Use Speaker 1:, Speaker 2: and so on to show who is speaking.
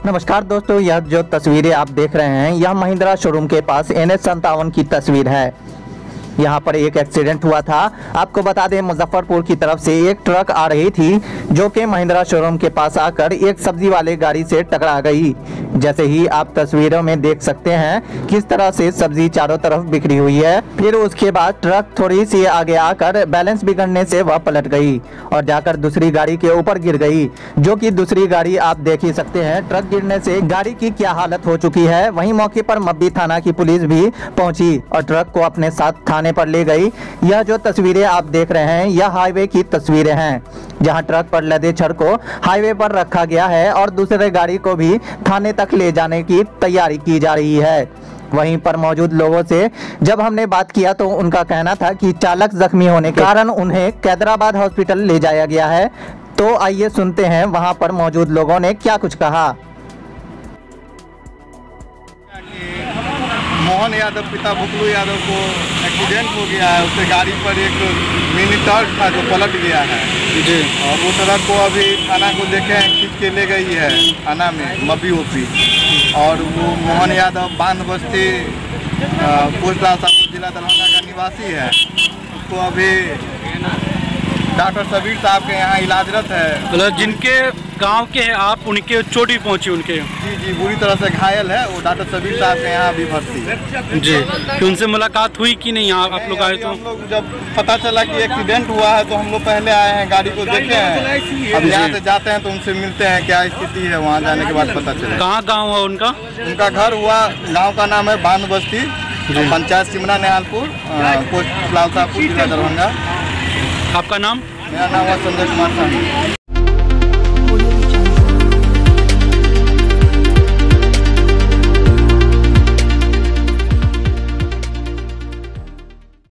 Speaker 1: नमस्कार दोस्तों, यह जो तस्वीरें आप देख रहे हैं यह महिंद्रा शोरूम के पास NH57 की तस्वीर है। यहाँ पर एक एक्सीडेंट हुआ था। आपको बता दें, मुजफ्फरपुर की तरफ से एक ट्रक आ रही थी जो कि महिंद्रा शोरूम के पास आकर एक सब्जी वाले गाड़ी से टकरा गई। जैसे ही आप तस्वीरों में देख सकते हैं किस तरह से सब्जी चारों तरफ बिखरी हुई है। फिर उसके बाद ट्रक थोड़ी सी आगे आकर बैलेंस बिगड़ने से वह पलट गई और जाकर दूसरी गाड़ी के ऊपर गिर गई, जो कि दूसरी गाड़ी आप देख ही सकते हैं। ट्रक गिरने से गाड़ी की क्या हालत हो चुकी है। वहीं मौके पर मब्बी थाना की पुलिस भी पहुंची और ट्रक को अपने साथ थाने पर ले गई। यह जो तस्वीरें आप देख रहे हैं यह हाईवे की तस्वीरें हैं, जहां ट्रक पर लदे छड़ को हाईवे पर रखा गया है और दूसरे गाड़ी को भी थाने तक ले जाने की तैयारी की जा रही है। वहीं पर मौजूद लोगों से जब हमने बात किया तो उनका कहना था कि चालक जख्मी होने के कारण उन्हें कैदराबाद हॉस्पिटल ले जाया गया है। तो आइए सुनते हैं वहां पर मौजूद लोगों ने क्या कुछ कहा।
Speaker 2: मोहन यादव पिता भुकलू यादव को एक्सीडेंट हो गया है। उसके गाड़ी पर एक मिनी ट्रक था जो पलट गया है जी, और वो ट्रक को अभी थाना को देखे हैं, खींच के ले गई है थाना में मब्बी ओपी। और वो मोहन यादव बांध बस्ती पोस्ट लालसापुर जिला दरभंगा का निवासी है। उसको अभी डॉक्टर सबीर साहब के यहाँ इलाजरत है।
Speaker 3: मतलब जिनके गांव के हैं आप, उनके चोट भी पहुंची उनके?
Speaker 2: जी, बुरी तरह से घायल है। वो डॉक्टर सबीर साहब के यहाँ भी भर्ती है
Speaker 3: जी। तो उनसे मुलाकात हुई कि नहीं? यहाँ आप लोग आए तो
Speaker 2: हम लोग जब पता चला कि एक्सीडेंट हुआ है तो हम लोग पहले आए हैं, गाड़ी को देखे हैं। अब यहाँ से जाते हैं तो उनसे मिलते हैं, क्या स्थिति है। वहाँ जाने के बाद पता चला।
Speaker 3: कहाँ गाँव है उनका?
Speaker 2: उनका घर हुआ, गाँव का नाम है बांध बस्ती, पंचायत सिमरा निहालपुर, पोस्ट लालसापुर जिला दरभंगा।
Speaker 3: आपका नाम?
Speaker 2: मेरा नाम है संजय कुमार साहनी।